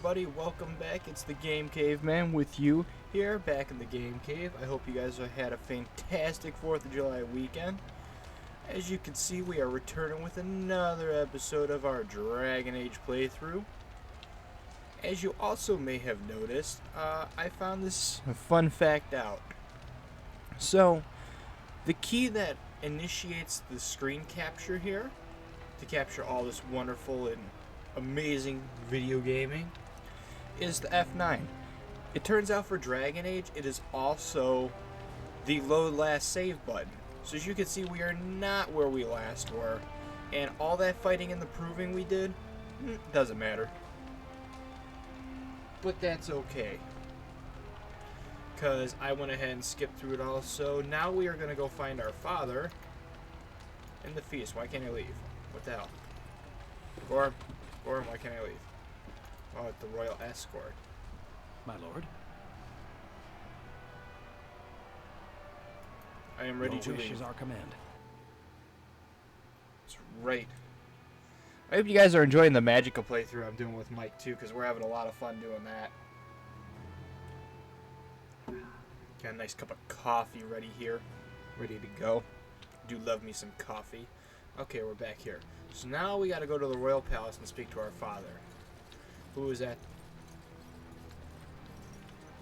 everybody, welcome back. It's the Game Caveman with you here, back in the Game Cave. I hope you guys had a fantastic 4th of July weekend. As you can see, we are returning with another episode of our Dragon Age playthrough. As you also may have noticed, I found this fun fact out. So, the key that initiates the screen capture here, to capture all this wonderful and amazing video gaming, is the F9. It turns out for Dragon Age, it is also the load last save button. So as you can see, we are not where we last were, and all that fighting and the proving we did, doesn't matter. But that's okay, because I went ahead and skipped through it all. So now we are going to go find our father in the feast. Why can't I leave? What the hell? Gorm, why can't I leave? Oh, it's the royal escort. My lord. I am ready to Your wish leave. is our command. That's right. I hope you guys are enjoying the Magicka playthrough I'm doing with Mike too, because we're having a lot of fun doing that. Got a nice cup of coffee ready here, ready to go. Do love me some coffee. Okay, we're back here. So now we got to go to the royal palace and speak to our father. Who is at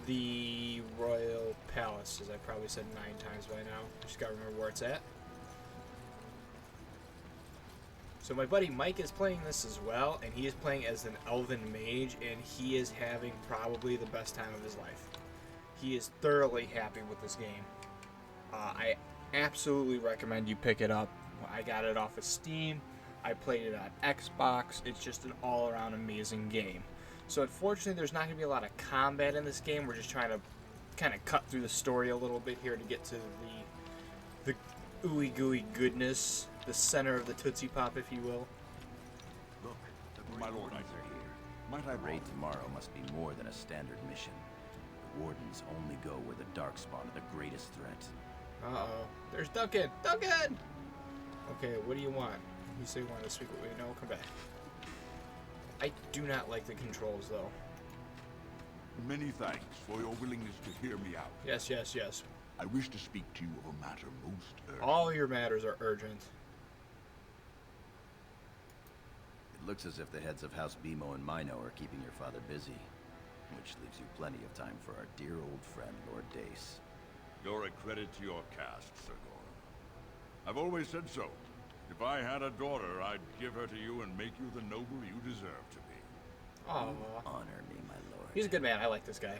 the royal palace? As I probably said 9 times by now. Just got to remember where it's at. So my buddy Mike is playing this as well, and he is playing as an elven mage, and he is having probably the best time of his life. He is thoroughly happy with this game. I absolutely recommend you pick it up. I got it off of Steam. I played it on Xbox. It's just an all-around amazing game. So unfortunately, there's not going to be a lot of combat in this game. We're just trying to kind of cut through the story a little bit here to get to the ooey gooey goodness, the center of the Tootsie Pop, if you will. Look, the my lord, are here. Might I raid tomorrow must be more than a standard mission. The wardens only go where the Darkspawn are the greatest threat. Uh-oh. There's Duncan! Duncan! Okay, what do you want? You say you want to speak with me. No, come back. I do not like the controls, though. Many thanks for your willingness to hear me out. Yes, yes, yes. I wish to speak to you of a matter most urgent. All your matters are urgent. It looks as if the heads of House Bimo and Mino are keeping your father busy, which leaves you plenty of time for our dear old friend, Lord Dace. You're a credit to your caste, Sir Goran. I've always said so. If I had a daughter, I'd give her to you and make you the noble you deserve to be. Aww. Honor me, my lord. He's a good man. I like this guy.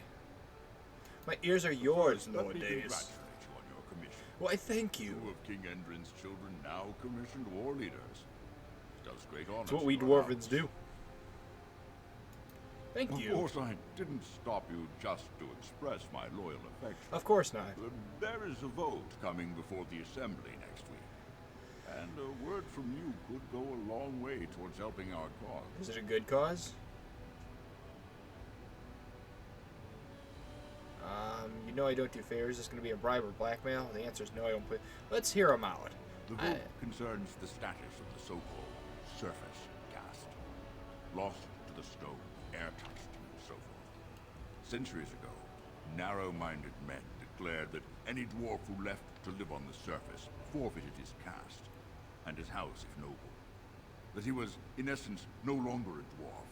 My ears are yours, Let Lord me Days. congratulate you on your commission. Why, thank you. 2 of King Endrin's children now commissioned war leaders. It does great honor. That's what we to our dwarvens house. do. Thank Of you. course, I didn't stop you just to express my loyal affection. Of course not. There is a vote coming before the Assembly next week. And a word from you could go a long way towards helping our cause. Is it a good cause? You know I don't do favors. Is this going to be a bribe or blackmail? The answer is no, I don't play. Let's hear him out. The vote concerns the status of the so-called surface caste. Lost to the stone, air-touched, and so forth. Centuries ago, narrow-minded men declared that any dwarf who left to live on the surface forfeited his caste, and his house if noble. That he was, in essence, no longer a dwarf.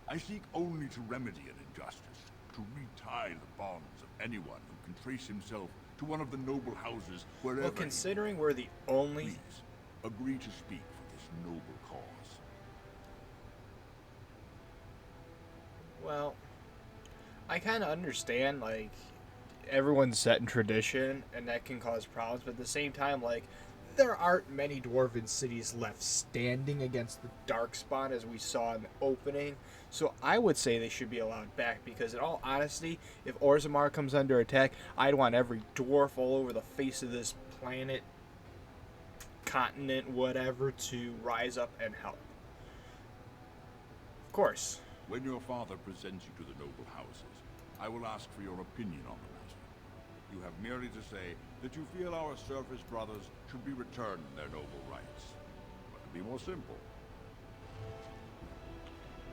I seek only to remedy an injustice, to retie the bonds of anyone who can trace himself to one of the noble houses wherever. Well, considering we're the only... Please, agree to speak for this noble cause. Well, I kind of understand, like, everyone's set in tradition, and that can cause problems, but at the same time, like, there aren't many dwarven cities left standing against the Darkspawn, as we saw in the opening, so I would say they should be allowed back, because in all honesty, if Orzammar comes under attack, I'd want every dwarf all over the face of this planet, continent, whatever, to rise up and help. Of course. When your father presents you to the noble houses, I will ask for your opinion on the matter. You have merely to say that you feel our surface brothers should be returned their noble rights. But to be more simple,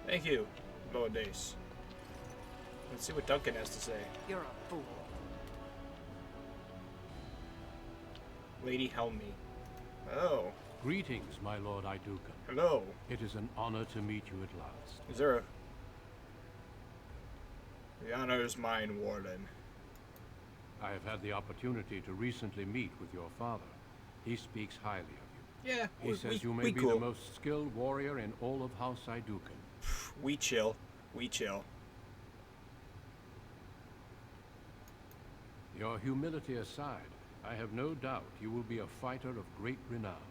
Thank you, Lord Dace. Let's see what Duncan has to say. You're a fool. Lady Helmi. Oh. Greetings, my lord Idukan. Hello. It is an honor to meet you at last. Is there a... The honor is mine, Warden. I have had the opportunity to recently meet with your father. He speaks highly of you. Yeah, He says you may be the most skilled warrior in all of House Idukan. We chill. We chill. Your humility aside, I have no doubt you will be a fighter of great renown.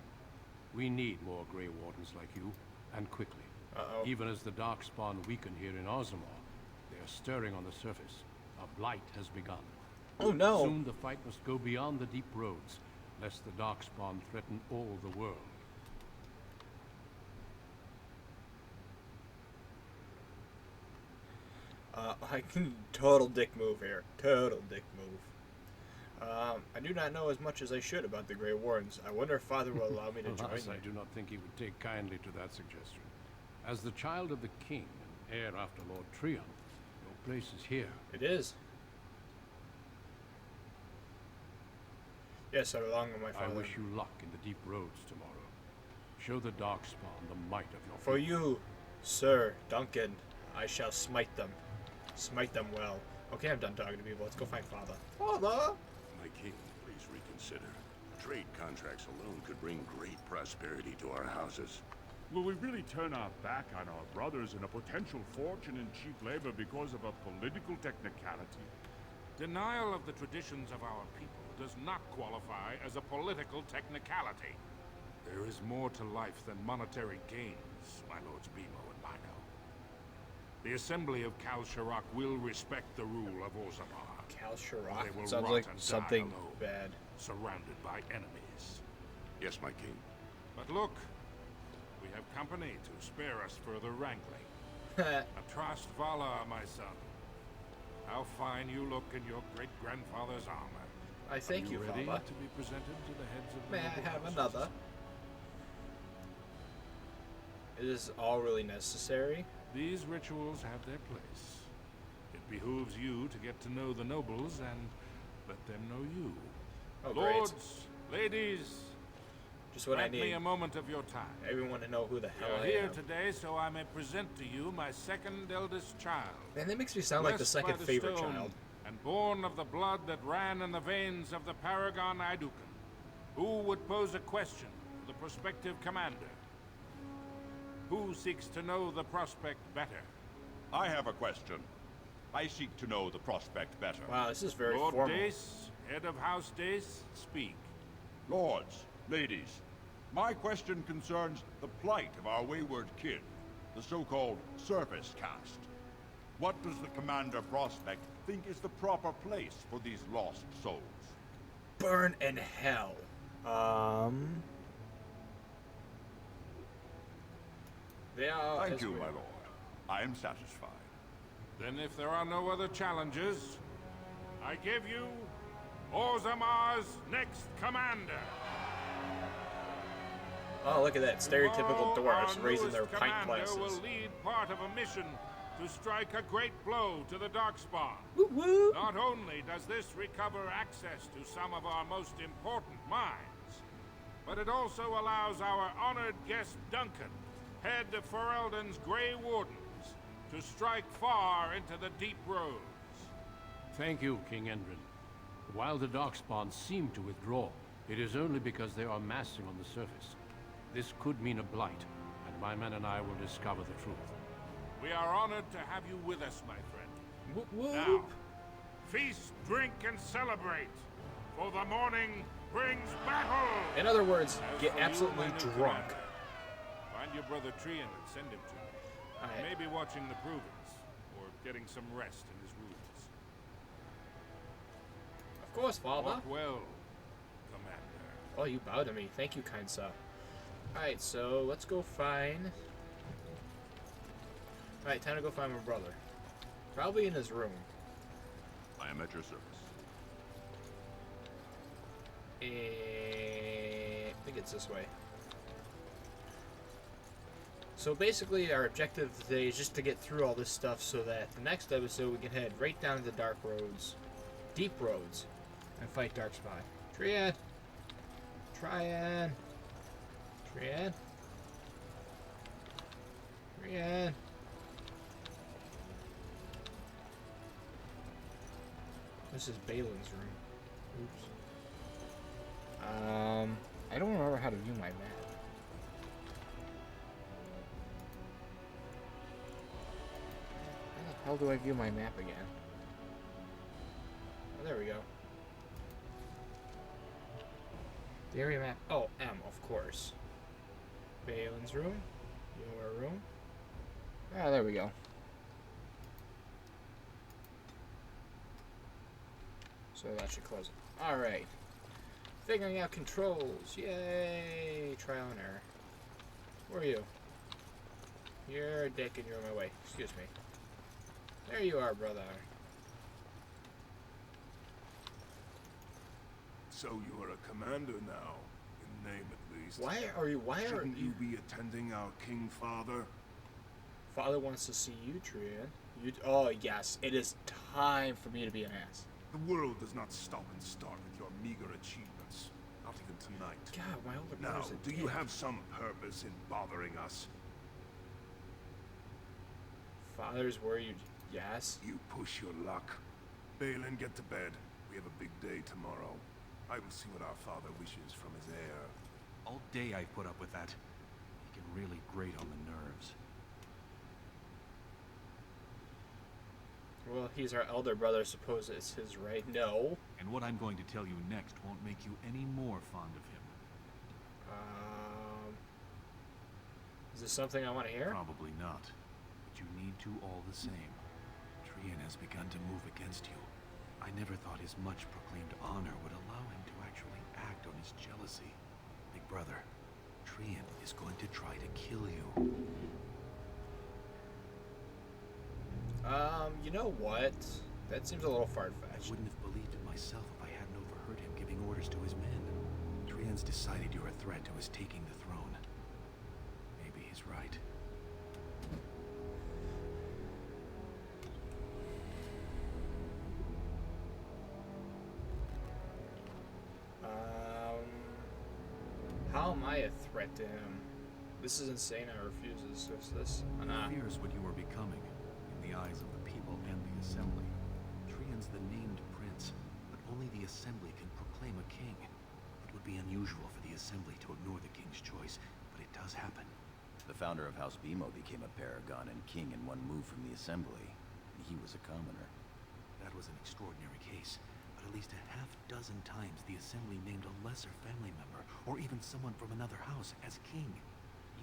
We need more Grey Wardens like you, and quickly. Uh-oh. Even as the Darkspawn weaken here in Ozamar, they are stirring on the surface. A blight has begun. Oh no! Soon the fight must go beyond the deep roads, lest the Darkspawn threaten all the world. I can total dick move here. Total dick move. I do not know as much as I should about the Grey Wardens. I wonder if Father will allow me to join Alas, you. I do not think he would take kindly to that suggestion. As the child of the king and heir after Lord Trion, your place is here. It is. Yes, I belong with my I father. wish you luck in the deep roads tomorrow. Show the Darkspawn the might of your For people. you, Sir Duncan, I shall smite them. Smite them well. Okay, I'm done talking to people. Let's go find Father. Father! My king, please reconsider. Trade contracts alone could bring great prosperity to our houses. Will we really turn our back on our brothers and a potential fortune in cheap labor because of a political technicality? Denial of the traditions of our people does not qualify as a political technicality. There is more to life than monetary gains, my lords Bimo and Mino. The Assembly of Kal Shirak will respect the rule of Ozamar. Kal They Shirak? will Sounds rot like and die something alone, bad. surrounded by enemies. Yes, my king. But look, we have company to spare us further wrangling. Atrast Vala, my son. How fine you look in your great-grandfather's armor. I thank you, ready Father. to be presented to the heads of the May I noble have houses? another? Is all really necessary? These rituals have their place. It behooves you to get to know the nobles and let them know you. Oh, great. Lords, ladies, Just what I grant me need. a moment of your time. Everyone to know who the hell You're I here am. today so I may present to you my second eldest child. Man, that makes me sound like the blessed by second favorite stone child. And born of the blood that ran in the veins of the Paragon Idukan. Who would pose a question to the prospective commander? Who seeks to know the prospect better? I have a question. I seek to know the prospect better. Wow, this is very Lord formal. Dace, head of House Dace, speak. Lords, ladies, my question concerns the plight of our wayward kin, the so-called surface caste. What does the Commander Prospect think is the proper place for these lost souls? Burn in hell. They are. Thank as you, we- my lord. I am satisfied. Then if there are no other challenges, I give you Orzamar's next commander. Oh, look at that. Stereotypical Tomorrow, dwarves our raising their newest pint commander glasses. will lead part of a mission to strike a great blow to the Darkspawn. Woo woo! Not only does this recover access to some of our most important mines, but it also allows our honored guest Duncan, head of Ferelden's Grey Wardens, to strike far into the deep roads. Thank you, King Endrin. While the Darkspawn seem to withdraw, it is only because they are massing on the surface. This could mean a blight, and my men and I will discover the truth. We are honored to have you with us, my friend. Whoop whoop! Now, feast, drink, and celebrate, for the morning brings battle! In other words, As get for you, absolutely my new drunk. commander, find your brother Trion and send him to me. He Alright. may be watching the provings, or getting some rest in his rooms. Of course, Father. Walk well, Commander. Oh, you bow to me. Thank you, kind sir. Alright, so let's go find... Alright, time to go find my brother. Probably in his room. I am at your service. I think it's this way. So basically, our objective today is just to get through all this stuff so that the next episode we can head right down to the Dark Roads, Deep Roads, and fight Darkspawn. Triad! Triad! Triad! Triad! This is Balin's room. Oops. I don't remember how to view my map. How the hell do I view my map again? Oh, there we go. The area map. Oh, M, of course. Balin's room. Your room. Ah, there we go. So that should close it. Alright. Figuring out controls. Yay! Trial and error. Where are you? You're a dick and you're in my way. Excuse me. There you are, brother. So you are a commander now, in name at least. Why are Shouldn't you be attending our king father? Father wants to see you, Trian. Oh, yes. It is time for me to be an ass. The world does not stop and start with your meager achievements. Not even tonight. God, my older Now, brother's a do you dick. have some purpose in bothering us? Father's worried. Yes. You push your luck. Balin, get to bed. We have a big day tomorrow. I will see what our father wishes from his heir. All day I've put up with that. He can really grate on the nerves. Well, he's our elder brother. Suppose it's his right. No. And what I'm going to tell you next won't make you any more fond of him. Is this something I want to hear? Probably not. But you need to all the same. Trian has begun to move against you. I never thought his much proclaimed honor would allow him to actually act on his jealousy. Big brother, Trian is going to try to kill you. You know what? That seems a little I far-fetched. wouldn't have believed it myself if I hadn't overheard him giving orders to his men. Trian's decided you're a threat to his taking the throne. Maybe he's right. How am I a threat to him? This is insane. I refuse this. He fears what you are becoming, in the eyes of the people and the Assembly. Trian's the named prince, but only the Assembly can proclaim a king. It would be unusual for the Assembly to ignore the king's choice, but it does happen. The founder of House Bimo became a paragon and king in one move from the Assembly. He was a commoner. That was an extraordinary case, but at least a half-dozen times the Assembly named a lesser family member, or even someone from another house, as king.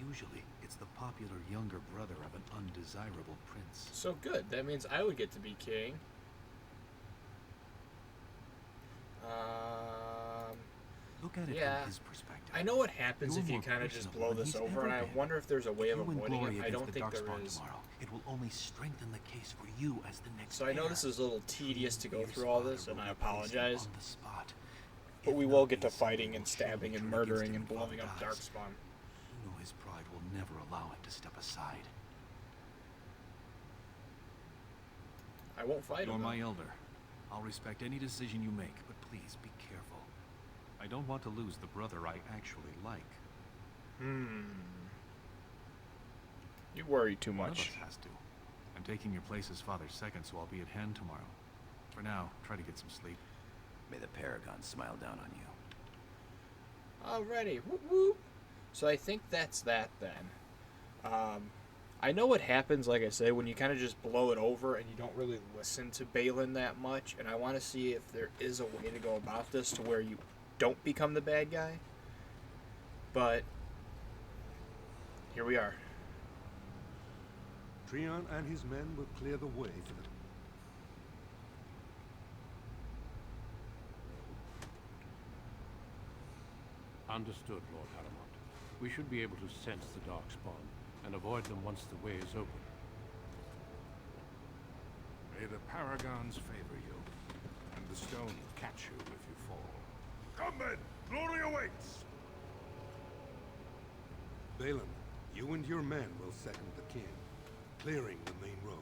Usually, it's the popular younger brother of an undesirable prince. So good. That means I would get to be king. Look at it Yeah. from his perspective. I know what happens You're if you more kind of just personable blow than this he's over, ever and I been. wonder if there's a way If of you win avoiding glory it. I against don't the think there Darkspawn is. tomorrow, it will only strengthen the case for you as the next So I know heir. this is a little tedious to go Fierce through all father this, will and I replace him apologize. on the spot. But If we not, will get the to fighting Assembly and will stabbing surely and turn against murdering him and if blowing Father up dies. Darkspawn. You know his pride will never allow him to step aside. I won't fight You're him. my though. elder. I'll respect any decision you make, but please be careful. I don't want to lose the brother I actually like. You worry too One of much. us has to. I'm taking your place as father's second, so I'll be at hand tomorrow. For now, try to get some sleep. May the Paragon smile down on you. Alrighty. Whoop, whoop. So I think that's that then. I know what happens, like I say, when you kind of just blow it over and you don't really listen to Balin that much, and I want to see if there is a way to go about this to where you don't become the bad guy. But here we are. Trian and his men will clear the way for the... Understood, Lord Haramont. We should be able to sense the Darkspawn and avoid them once the way is open. May the Paragons favor you, and the stone catch you if you fall. Come then! Glory awaits! Balin, You and your men will second the king, clearing the main road.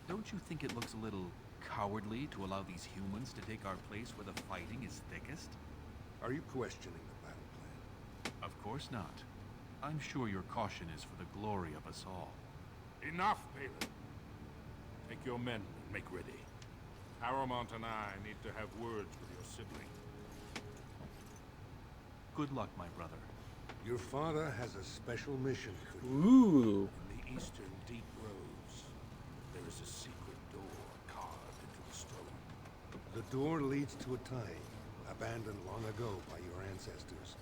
Don't you think it looks a little cowardly to allow these humans to take our place where the fighting is thickest? Are you questioning the battle plan? Of course not. I'm sure your caution is for the glory of us all. Enough, Balin. Take your men and make ready. Paramount and I need to have words with your sibling. Good luck, my brother. Your father has a special mission for you. Ooh. In the eastern deep roads, there is a secret door carved into the stone. The door leads to a time abandoned long ago by your ancestors.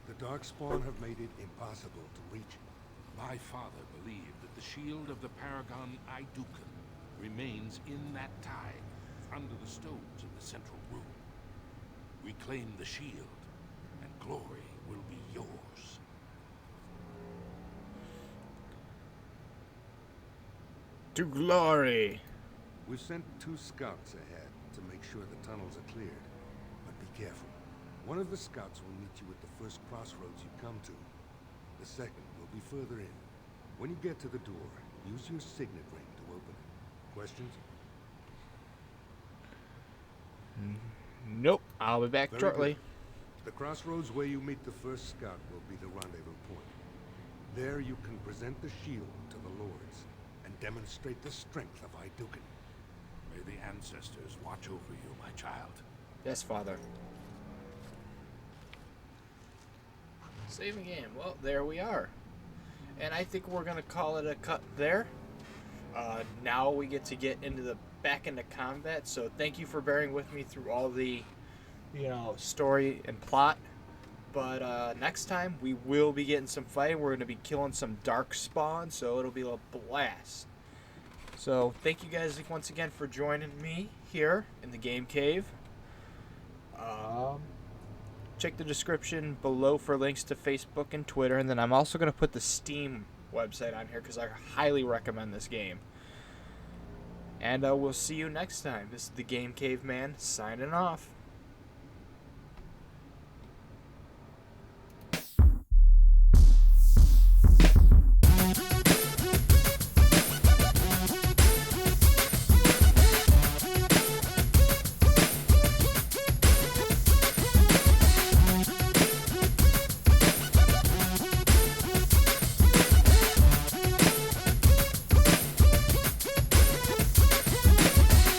The Darkspawn have made it impossible to reach it. My father believed that the shield of the Paragon Iduken remains in that tide, under the stones in the central room. We claim the shield, and glory will be yours. To glory. We've sent 2 scouts ahead to make sure the tunnels are cleared. But be careful. One of the scouts will meet you at the first crossroads you come to. The second will be further in. When you get to the door, use your signet ring to open it. Questions? Nope. I'll be back Very shortly. good. The crossroads where you meet the first scout will be the rendezvous point. There you can present the shield to the lords and demonstrate the strength of Iduken. May the ancestors watch over you, my child. Yes, Father. Saving game. Well, there we are. And I think we're gonna call it a cut there. Now we get back into combat. So thank you for bearing with me through all the, story and plot. But next time we will be getting some fighting. We're gonna be killing some Darkspawn, so it'll be a blast. So thank you guys once again for joining me here in the Game Cave. Check the description below for links to Facebook and Twitter, and then I'm also going to put the Steam website on here because I highly recommend this game. And we'll see you next time. This is the Game Caveman signing off.